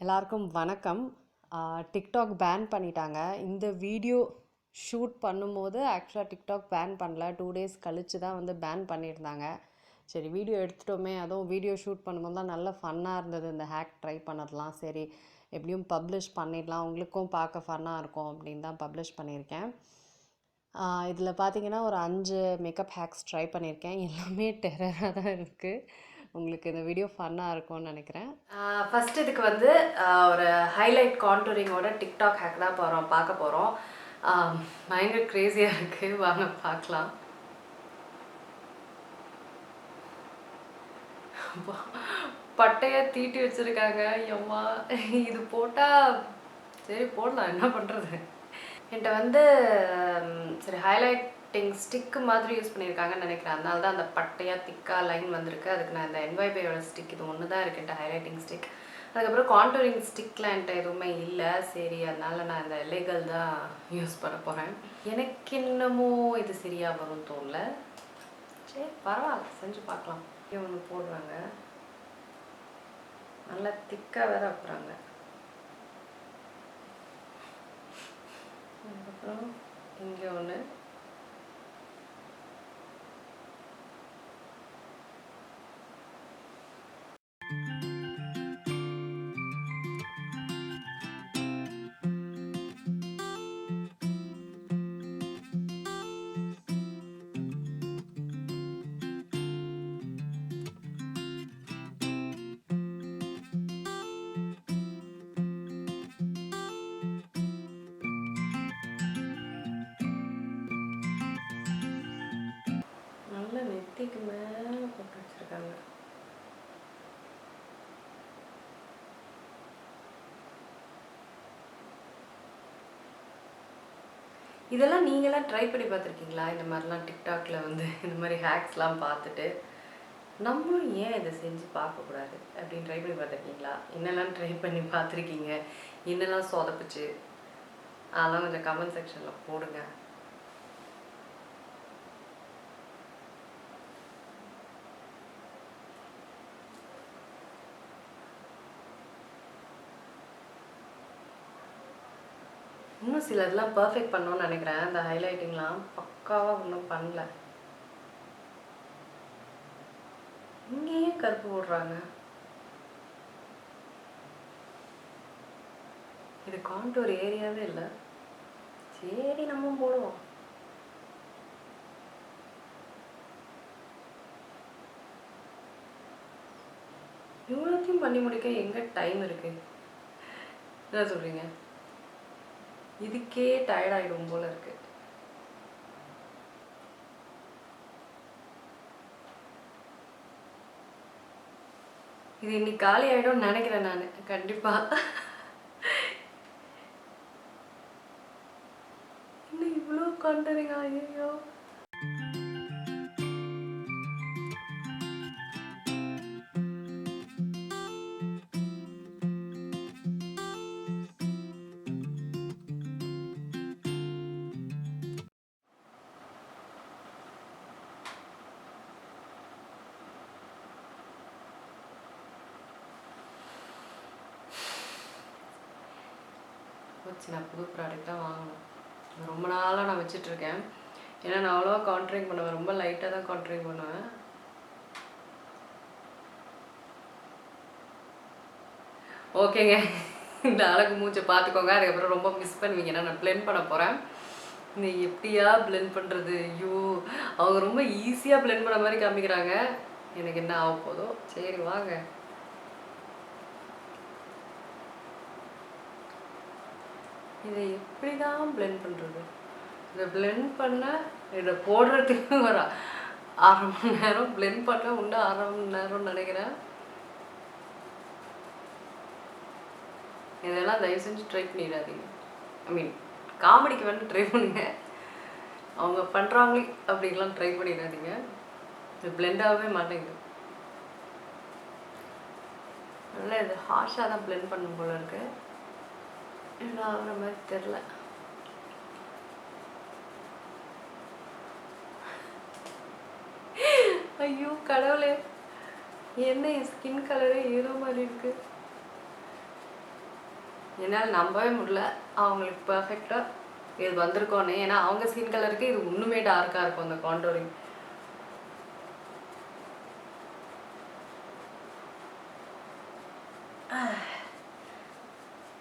எல்லாருக்கும் வணக்கம். TikTok pan பண்ணிட்டாங்க. இந்த வீடியோ ஷூட் பண்ணும்போது ஆக்சுவலாக டிக்டாக் பேன் பண்ணல. 2 டேஸ் கழித்து தான் வந்து பேன் பண்ணியிருந்தாங்க. சரி, வீடியோ எடுத்துட்டோமே, அதுவும் வீடியோ ஷூட் பண்ணும்போது தான் நல்ல ஃபன்னாக இருந்தது. இந்த ஹேக் ட்ரை பண்ணதெல்லாம் சரி எப்படியும் பப்ளிஷ் பண்ணிடலாம், உங்களுக்கும் பார்க்க ஃபன்னாக இருக்கும் அப்படின்னு தான் பப்ளிஷ் பண்ணியிருக்கேன். இதில் பார்த்தீங்கன்னா ஒரு 5 மேக்கப் ஹேக்ஸ் ட்ரை பண்ணியிருக்கேன். எல்லாமே டெரராக தான் இருக்குது. உங்களுக்கு இந்த வீடியோ ஃபன்னாக இருக்கும்னு நினைக்கிறேன். ஃபஸ்ட் இதுக்கு வந்து ஒரு ஹைலைட் கான்டூரிங்கோட டிக்டாக் ஹேக் தான் பார்க்க போகிறோம். பயங்கர க்ரேஸியாக இருக்குது, வாங்க பார்க்கலாம். பட்டையாக தீட்டி வச்சுருக்காங்க. எம்மா, இது போட்டால் சரி போடலாம், என்ன பண்ணுறது. என்கிட்ட வந்து சரி ஹைலைட்டிங் ஸ்டிக்கு மாதிரி யூஸ் பண்ணியிருக்காங்கன்னு நினைக்கிறேன். அதனால தான் அந்த பட்டையாக திக்காக லைன் வந்திருக்கு. அதுக்கு நான் இந்த என்வைபையோட ஸ்டிக் இது ஒன்று தான் இருக்குன்ட்டு ஹைலைட்டிங் ஸ்டிக். அதுக்கப்புறம் கான்டூரிங் ஸ்டிக்லாம் என்கிட்ட எதுவுமே இல்லை. சரி, அதனால் நான் இந்த லெகல் தான் யூஸ் பண்ண போகிறேன். எனக்கு இன்னமும் இது சரியாக வரும்னு தோணல. சரி பரவாயில்ல, செஞ்சு பார்க்கலாம். ஒன்று போடுறாங்க, நல்லா திக்காக வேற வைப்புறாங்க. அதுக்கப்புறம் இங்கே ஒன்று, நல்ல நெத்திக்கு மேலே போட்டு வச்சுருக்காங்க. இதெல்லாம் நீங்களாம் ட்ரை பண்ணி பார்த்துருக்கீங்களா? இந்த மாதிரிலாம் டிக்டாக்ல வந்து இந்த மாதிரி ஹேக்ஸ்லாம் பார்த்துட்டு நம்மளும் ஏன் இதை செஞ்சு பார்க்கக்கூடாது அப்படின்னு ட்ரை பண்ணி பார்த்துருக்கீங்களா? என்னெல்லாம் ட்ரை பண்ணி பார்த்துருக்கீங்க, என்னெல்லாம் சொதப்புச்சு, அதெல்லாம் கொஞ்சம் கமெண்ட் செக்ஷனில் போடுங்க. இன்னும் சிலதெல்லாம் பர்ஃபெக்ட் பண்ணணும்னு நினைக்கிறேன். இந்த ஹைலைட்டிங்லாம் பக்காவாக இன்னும் பண்ணல. இங்கேயே கருப்பு போடுறாங்க. இது கான்டூர் ஏரியாவே இல்லை. சரி, நம்ம போடுவோம். இவ்வளோத்தையும் பண்ணி முடிக்க எங்கே டைம் இருக்கு? என்ன சொல்கிறீங்க? இதுக்கே டயர்டாயிடும் போல இருக்கு. இது இன்னைக்கு காலி ஆகிடும்னு நினைக்கிறேன் நான், கண்டிப்பாக. இன்னும் இவ்வளோ கான்டூரிங், ஐயோ. நான் புது ப்ராடக்டாக வாங்கணும். ரொம்ப நாளாக நான் வச்சிட்ருக்கேன். ஏன்னா நான் அவ்வளோவா கான்ட்ரிங் பண்ணுவேன், ரொம்ப லைட்டாக தான் கான்ட்ரிங் பண்ணுவேன். ஓகேங்க, இந்த அழகு மூச்சை பார்த்துக்கோங்க. அதுக்கப்புறம் ரொம்ப மிஸ் பண்ணுவீங்கன்னா நான் பிளெண்ட் பண்ண போகிறேன். இந்த எப்படியா பிளெண்ட் பண்ணுறது? ஐயோ, அவங்க ரொம்ப ஈஸியாக பிளெண்ட் பண்ண மாதிரி காமிக்கிறாங்க. எனக்கு என்ன ஆக போதோ. சரி வாங்க. இதை எப்படி தான் பிளெண்ட் பண்ணுறது? இதை பிளெண்ட் பண்ண, இதை போடுறதுக்கு ஒரு 1/2 மணி நேரம், பிளெண்ட் பண்ண இன்னும் 1/2 மணி நேரம்னு நினைக்கிறேன். இதெல்லாம் தயவு செஞ்சு ட்ரை பண்ணிடாதீங்க. ஐ மீன் காமெடிக்கு வேணும் ட்ரை பண்ணுங்க, அவங்க பண்ணுறாங்களே அப்படின்லாம் ட்ரை பண்ணிடாதீங்க. இது பிளெண்ட் ஆகவே மாட்டேங்குது. நல்லா இது ஹார்ஷாக தான் பிளெண்ட் பண்ணும் போல இருக்கு. என்ன ஆகிற மாதிரி தெரில. ஐயோ கடவுளே, என்ன ஸ்கின் கலரே ஏதோ மாதிரி இருக்கு. என்னால் நம்பவே முடியல அவங்களுக்கு பர்ஃபெக்டாக இது வந்திருக்கோன்னு. ஏன்னா அவங்க ஸ்கின் கலருக்கு இது இன்னுமே டார்க்காக இருக்கும் அந்த காண்டோரிங்.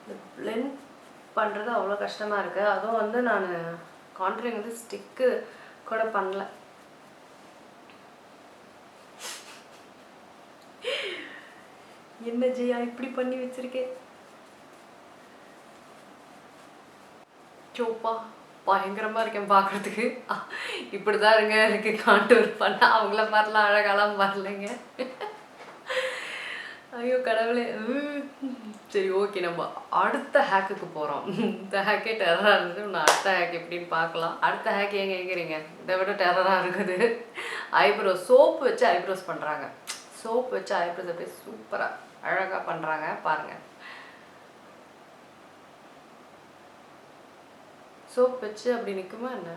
இந்த பிளெண்ட் பண்ணுறது அவ்வளோ கஷ்டமாக இருக்குது. அதுவும் வந்து நான் காண்டோரிங் வந்து ஸ்டிக்கு கூட பண்ணல. என்ன ஜெயா இப்படி பண்ணி வச்சிருக்கேன். சோப்பா பயங்கரமாக இருக்கேன் பார்க்குறதுக்கு. இப்படி தான் இருங்க எனக்கு காண்டூர் பண்ண. அவங்கள மாதிரிலாம் அழகாலாம் வரலைங்க. ஐயோ கடவுளே. சரி ஓகே, நம்ம அடுத்த ஹேக்குக்கு போகிறோம். இந்த ஹேக்கே டெரராக இருந்தது. நான் அடுத்த ஹேக் எப்படின்னு பார்க்கலாம். அடுத்த ஹேக் எங்கே கேட்குறீங்க? இதை விட டெரராக இருக்குது. ஐப்ரோ சோப்பு வச்சு ஐப்ரோஸ் பண்ணுறாங்க. சோப்பு வச்சு ஐப்ரோஸ் அப்படியே சூப்பராக அழகாக பண்ணுறாங்க பாருங்கள். சோப் வச்சு அப்படி நிற்குமா என்ன?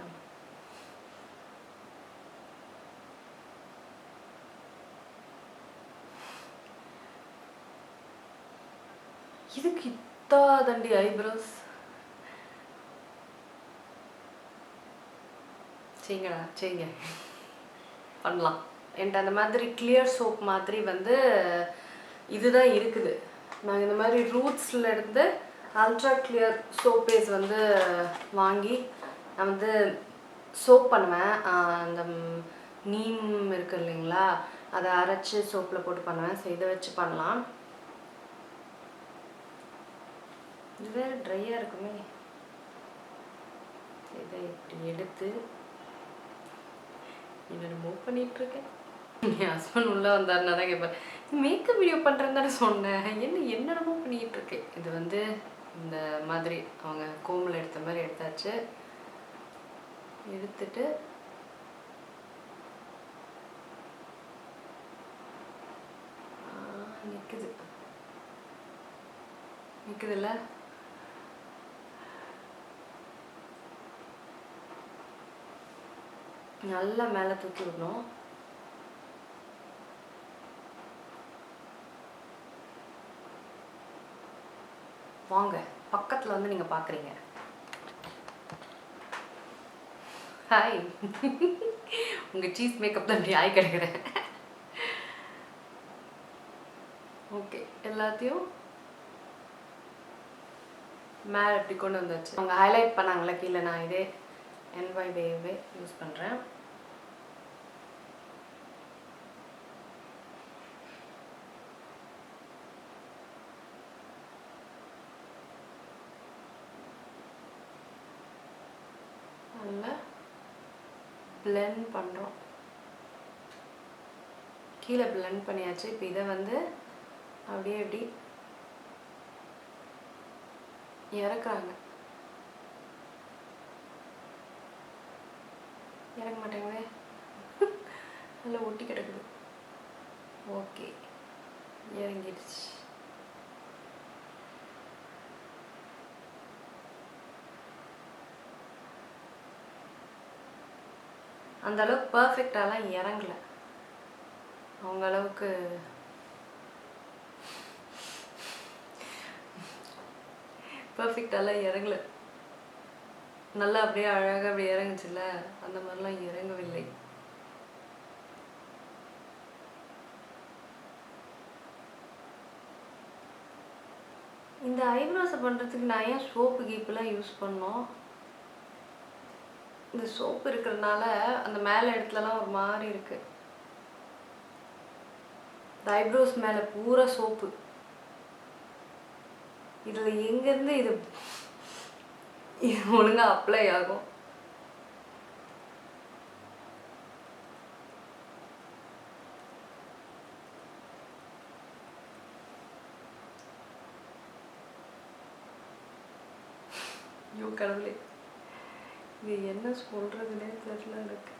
இதுக்கு இத்தாதண்டி ஐப்ரோஸ் செய்யுங்கடா செய்யுங்க, பண்ணலாம். என்கிட்ட அந்த மாதிரி கிளியர் சோப் மாதிரி வந்து இதுதான் இருக்குது. நாங்கள் இந்த மாதிரி ரூட்ஸில் இருந்து அல்ட்ரா கிளியர் சோப் பேஸ் வந்து வாங்கி நான் வந்து சோப் பண்ணுவேன். அந்த நீம் இருக்குது இல்லைங்களா, அதை அரைச்சி சோப்பில் போட்டு பண்ணுவேன். ஸோ இதை வச்சு பண்ணலாம். இது வேறு ட்ரையாக இருக்குமே. இதை இப்படி எடுத்து என்னென்னமோ பண்ணிகிட்ருக்கேன். என் ஹஸ்பண்ட் உள்ளே வந்தாருன்னா தான் கேட்பேன், மேக்கப் வீடியோ பண்ணுறேன்னு தானே சொன்னேன், என்னென்னமோ பண்ணிக்கிட்டு இருக்கேன். இது வந்து இந்த மாதிரி அவங்க கோமில் எடுத்த மாதிரி எடுத்தாச்சு. எடுத்துட்டு நிற்குதுல்ல, நல்லா மேலே தூக்கி விடணும். வாங்க பக்கத்தில் வந்து நீங்கள் பார்க்குறீங்க. ஹாய், உங்கள் சீஸ் மேக்கப் தான் இப்படி ஆகி கிடக்குறேன். ஓகே, எல்லாத்தையும் மேலே இப்படி கொண்டு வந்தாச்சு. அவங்க ஹைலைட் பண்ணாங்களே கீழே, நான் இதே NY வேவே யூஸ் பண்ணுறேன். நல்லா பிளெண்ட் பண்ணுறோம். கீழே பிளெண்ட் பண்ணியாச்சு. இப்போ இதை வந்து அப்படியே இப்படி இறக்குறாங்க. இறக்க மாட்டேங்குதே, நல்லா ஒட்டி கிடக்குது. ஓகே, இறங்கிடுச்சு. அந்த அளவுக்கு பர்ஃபெக்டாலாம் இறங்கலை. அவங்க அளவுக்கு பர்ஃபெக்டாலாம் இறங்கலை. நல்லா அப்படியே அழகாக அப்படியே இறங்குச்சுல்ல, அந்த மாதிரிலாம் இறங்கவில்லை. இந்த ஐப்ரோஸை பண்ணுறதுக்கு நான் ஏன் சோப்பு கீப்புலாம் யூஸ் பண்ணோம்? இந்த சோப்பு இருக்கிறதுனால அந்த மேலே இடத்துலலாம் ஒரு மாதிரி இருக்குது. இந்த ஐப்ரோஸ் மேலே பூரா சோப்பு. இதில் எங்கேருந்து இது ஒழுங்காக அப்ளை ஆகும்? ஐயோ கடவுளே, இது என்ன சொல்கிறதுனே தெரியல எனக்கு.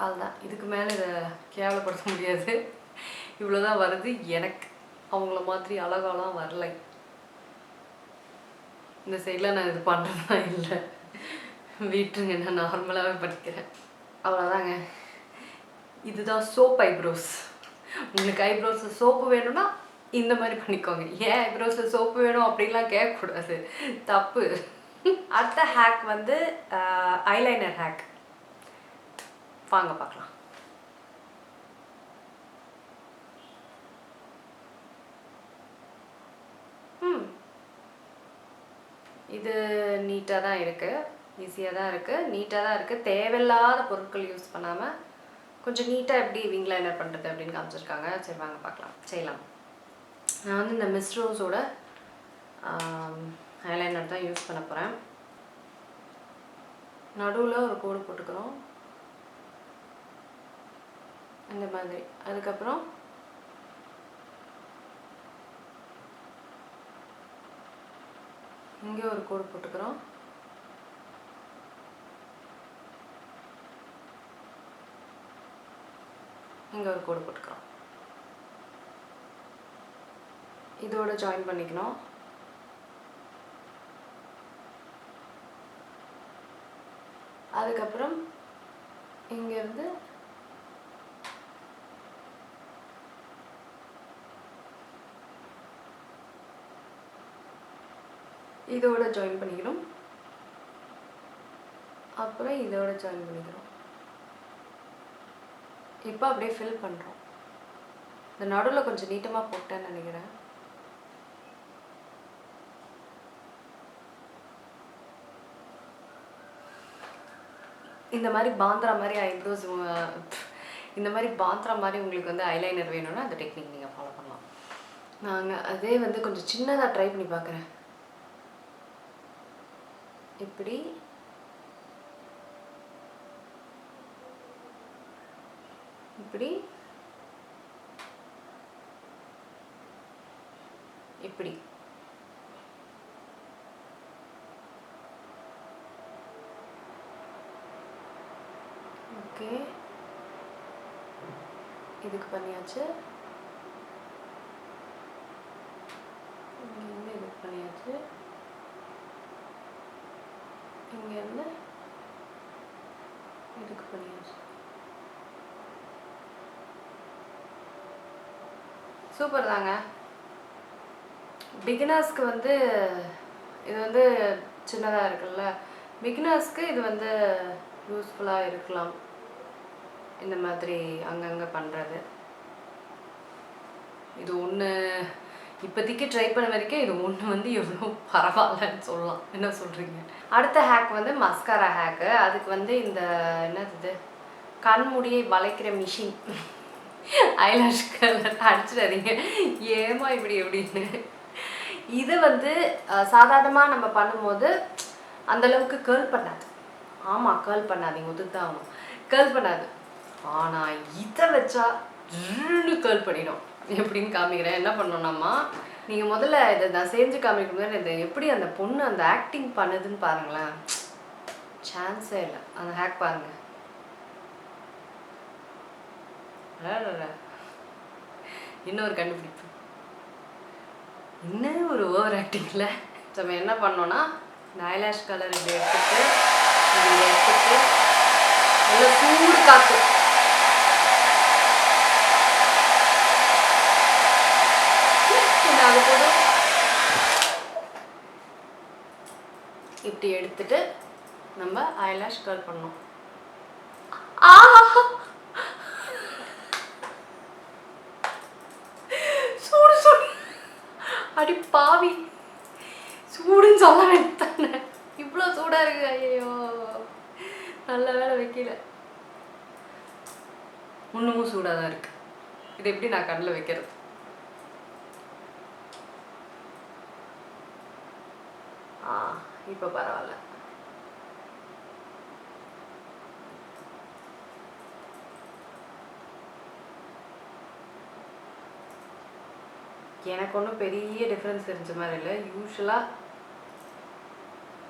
அதுதான், இதுக்கு மேலே இதை கேவலப்படுத்த முடியாது. இவ்வளோதான் வருது எனக்கு. அவங்கள மாதிரி அழகாலாம் வரலை. இந்த சைடில் நான் இது பண்ணுறதா இல்லை, வீட்டுங்க, நான் நார்மலாகவே படிக்கிறேன். அவ்வளோதாங்க. இதுதான் சோப் ஐப்ரோஸ். உங்களுக்கு ஐப்ரோஸ் சோப்பு வேணும்னா இந்த மாதிரி பண்ணிக்கோங்க. ஏன் ஐப்ரோஸில் சோப்பு வேணும் அப்படின்லாம் கேட்கக்கூடாது, தப்பு. அடுத்த ஹேக் வந்து ஐலைனர் ஹேக். வாங்க பார்க்கலாம். இது நீட்டாக தான் இருக்குது, ஈஸியாக தான் இருக்குது, நீட்டாக தான் இருக்குது. தேவையில்லாத பொருட்கள் யூஸ் பண்ணாமல் கொஞ்சம் நீட்டாக எப்படி விங் லைனர் பண்ணுறது அப்படின்னு காமிச்சிருக்காங்க. சரி வாங்க பார்க்கலாம், செய்யலாம். நான் வந்து இந்த மிஸ் ரோஸோட ஐலைனர் தான் யூஸ் பண்ண போகிறேன். நடுவில் ஒரு கோடு போட்டுக்கிறோம் இந்த மாதிரி. அதுக்கப்புறம் இங்கே ஒரு கோடு போட்டுக்கிறோம். இங்கே ஒரு கோடு போட்டுக்கிறோம். இதோட ஜாயின் பண்ணிக்கணும். அதுக்கப்புறம் இங்கேருந்து இதோட ஜாயின் பண்ணிக்கணும். அப்புறம் இதோட ஜாயின் பண்ணிக்கிறோம். இப்போ அப்படியே ஃபில் பண்ணுறோம். இந்த நடுவில் கொஞ்சம் நீட்டமாக போட்டேன்னு நினைக்கிறேன். இந்த மாதிரி பாந்திரா மாதிரி ஐப்ரோஸ், இந்த மாதிரி பாந்திரா மாதிரி உங்களுக்கு வந்து ஐலைனர் வேணும்னா அந்த டெக்னிக் நீங்கள் ஃபாலோ பண்ணலாம். நாங்கள் அதே வந்து கொஞ்சம் சின்னதாக ட்ரை பண்ணி பார்க்குறேன். இப்படி இப்படி இப்படி ஓகே, இதுக்கு பண்ணியாச்சு. இங்கேருந்து இதுக்கு பண்ணியாச்சு. இங்கேருந்து இதுக்கு பண்ணியாச்சு. சூப்பர் தாங்க. பிகினர்ஸ்க்கு வந்து இது வந்து சின்னதாக இருக்குல்ல, பிகினர்ஸ்க்கு இது வந்து யூஸ்ஃபுல்லாக இருக்கலாம். இந்த மாதிரி அங்கங்கே பண்ணுறது இது ஒன்று இப்போதைக்கு ட்ரை பண்ண வரைக்கும் இது ஒன்று வந்து எவ்வளோ பரவாயில்லன்னு சொல்லலாம். என்ன சொல்கிறீங்க? அடுத்த ஹேக் வந்து மஸ்காரா ஹேக்கு. அதுக்கு வந்து இந்த என்னது கண்முடியை வளைக்கிற மிஷின், ஐலாஷ் கலர் அடிச்சிடாதீங்க ஏமா இப்படி எப்படின்னு. இது வந்து சாதாரணமாக நம்ம பண்ணும்போது அந்தளவுக்கு கேர்ள் பண்ணாது. ஆமாம், கேர்ள் பண்ணாதீங்க, ஒத்துக்கு ஆகணும், கேர்ள் பண்ணாது. ஆனால் இதை வச்சா கேர்ள் பண்ணிடும். எப்படின்னு காமிக்கிறேன். என்ன பண்ணோம்னாமா, நீங்கள் முதல்ல இதை நான் செஞ்சு காமிக்கும் போது இதை எப்படி அந்த பொண்ணு அந்த ஆக்டிங் பண்ணுதுன்னு பாருங்களேன், சான்ஸே இல்லை. அந்த ஹேக் பாருங்கள். இன்னொரு கண்டுபிடிப்பு, இன்னும் ஒரு ஓவர் ஆக்டிங்கில் நம்ம என்ன பண்ணோன்னா, இந்த ஐலாஷ் கலர் இப்படி எடுத்துட்டு இதை எடுத்துட்டு நல்லா சூடு காற்று அது போதும். இப்படி எடுத்துட்டு நம்ம ஐலாஷ் கர்ல் பண்ணோம். சூடு சூடு, அடி பாவி, சூடுன்னு சொல்ல வேண்டானே, இவ்வளோ சூடாக இருக்கு. ஐயோ, நல்ல வேலை வைக்கல. இன்னமும் சூடாக தான் இருக்கு. இது எப்படி நான் கண்ணில் வைக்கிறது? இப்போ பரவாயில்ல. எனக்கு ஒன்றும் பெரிய டிஃப்ரென்ஸ் தெரிஞ்ச மாதிரி இல்லை. யூஸ்வலாக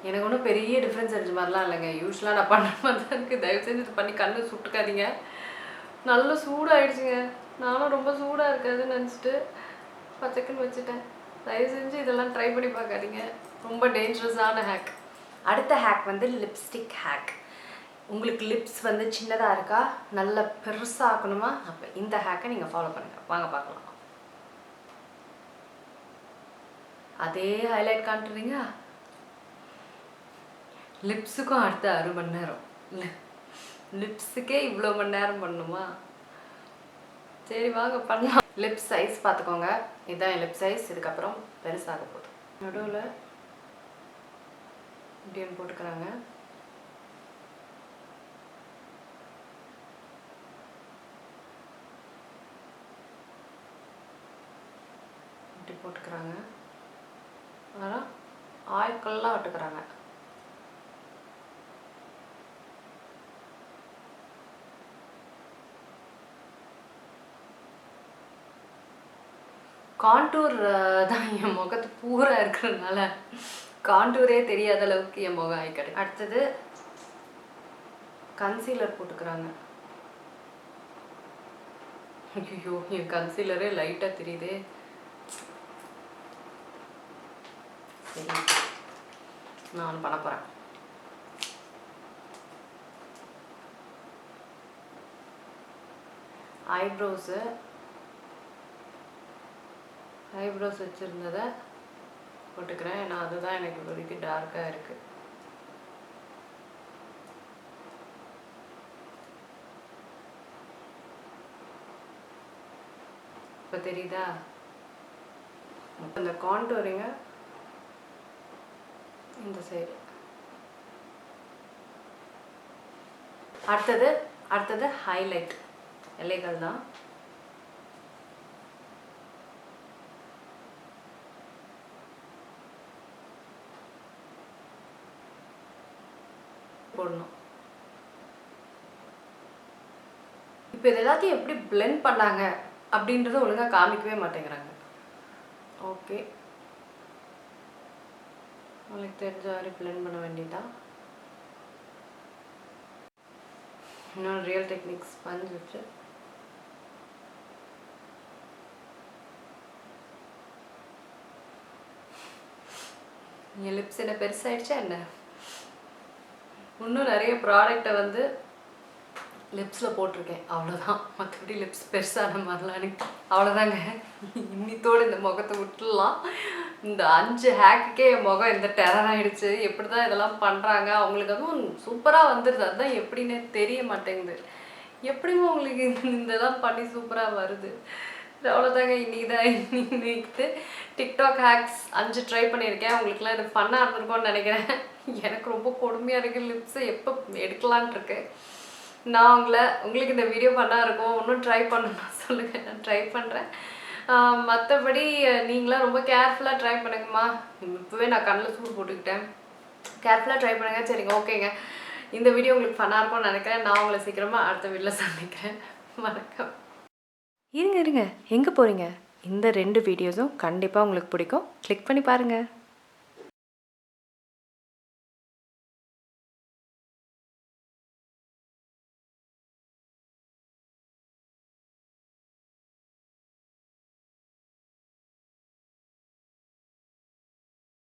எனக்கு ஒன்றும் பெரிய டிஃப்ரென்ஸ் தெரிஞ்ச மாதிரிலாம் இல்லைங்க. யூஸ்வலாக நான் பண்ணுற மாதிரி தான் இருக்குது. தயவு செஞ்சு இது பண்ணி கண்ணு சுட்டுக்காதீங்க. நல்ல சூடாகிடுச்சுங்க. நானும் ரொம்ப சூடாக இருக்காதுன்னு நினச்சிட்டு பச்சைக்குன்னு வச்சுட்டேன். தயவு செஞ்சு இதெல்லாம் ட்ரை பண்ணி பார்க்காதீங்க. ரொம்ப டேஞ்சரஸான ஹேக். அடுத்த ஹேக் வந்து லிப்ஸ்டிக் ஹேக். உங்களுக்கு லிப்ஸ் வந்து சின்னதாக இருக்கா, நல்ல பெருசாக ஆக்கணுமா, அப்போ இந்த ஹேக்கை நீங்கள் ஃபாலோ பண்ணுங்கள். வாங்க பார்க்கலாம். அதே ஹைலைட் காட்டுறீங்க. லிப்ஸுக்கும் அடுத்த 6 மணி நேரம். லிப்ஸுக்கே இவ்வளோ மணி நேரம் பண்ணணுமா? சரி வாங்க பண்ணலாம். லிப் சைஸ் பார்த்துக்கோங்க. இதுதான் என் லிப் சைஸ். இதுக்கப்புறம் பெருசாக போகுது. நடுவில் இப்படின்னு போட்டுக்கிறாங்க. இப்படி போட்டுக்கிறாங்க. அதனால் ஆய்க்கெல்லாம் விட்டுக்கிறாங்க. கான்டூர் தான் என் முகத்து பூரா இருக்கிறதுனால கான்டூரே தெரியாத அளவுக்கு என் முகம் ஆகிக்கிடு. அடுத்தது கன்சீலர் போட்டுக்கிறாங்க. ஐயோ என் கன்சீலரே லைட்டாக தெரியுது. சரி நான் பண்ண போகிறேன். ஐப்ரோஸ் வச்சுருந்ததை போட்டுக்கிறேன். ஏன்னா அதுதான் எனக்கு இப்போதைக்கு டார்க்காக இருக்குது. இப்போ தெரியுதா? இந்த கான்டூரிங்க இந்த சைடு. அடுத்தது ஹைலைட் எல்லைகள் தான். போடணும். இப்போ இது எல்லாத்தையும் எப்படி பிளெண்ட் பண்ணாங்க அப்படின்றத ஒழுங்காக காமிக்கவே மாட்டேங்கிறாங்க. ஓகே உங்களுக்கு தெரிஞ்ச மாதிரி பிளெண்ட் பண்ண வேண்டியதா. இன்னொரு ரியல் டெக்னிக் ஸ்பஞ்ச் வச்சு என் லிப்ஸ் என்ன பெருசாகிடுச்சா என்ன? இன்னும் நிறைய ப்ராடக்டை வந்து லிப்ஸில் போட்டிருக்கேன், அவ்வளோதான். மற்றபடி லிப்ஸ் பெருசான மாதிரிலாம் எனக்கு அவ்வளோதாங்க. இன்னித்தோடு இந்த முகத்தை விட்டுடலாம். இந்த 5 ஹேக்குக்கே என் முகம் இந்த டெரர் ஆகிடுச்சு. எப்படி தான் இதெல்லாம் பண்ணுறாங்க? அவங்களுக்கு அதுவும் சூப்பராக வந்துடுது. அதுதான் எப்படின்னே தெரிய மாட்டேங்குது. எப்படியும் உங்களுக்கு இந்த இதெல்லாம் பண்ணி சூப்பராக வருது. அவ்வளோதாங்க. இன்னைக்கு டிக்டாக் ஹேக்ஸ் 5 ட்ரை பண்ணியிருக்கேன். உங்களுக்குலாம் இது ஃபன்னாக இருந்திருக்கும்னு நினைக்கிறேன். எனக்கு ரொம்ப கொடுமையாக இருக்குது. லிப்ஸை எப்போ எடுக்கலான் இருக்கு. நான் உங்களுக்கு இந்த வீடியோ ஃபன்னாக இருக்கும். இன்னும் ட்ரை பண்ணணும்னா சொல்லுங்கள், நான் ட்ரை பண்ணுறேன். மற்றபடி நீங்களாம் ரொம்ப கேர்ஃபுல்லாக ட்ரை பண்ணுங்கம்மா. இப்போவே நான் கண்ணில் சூடு போட்டுக்கிட்டேன். கேர்ஃபுல்லாக ட்ரை பண்ணுங்கள். சரிங்க, ஓகேங்க. இந்த வீடியோ உங்களுக்கு ஃபன்னாக இருக்கும்னு நினைக்கிறேன். நான் உங்களை சீக்கிரமாக அடுத்த வீடியோவில் சந்திக்கிறேன். வணக்கம். இருங்க எங்கே போகிறீங்க? இந்த 2 வீடியோஸும் கண்டிப்பாக உங்களுக்கு பிடிக்கும். கிளிக் பண்ணி பாருங்கள்.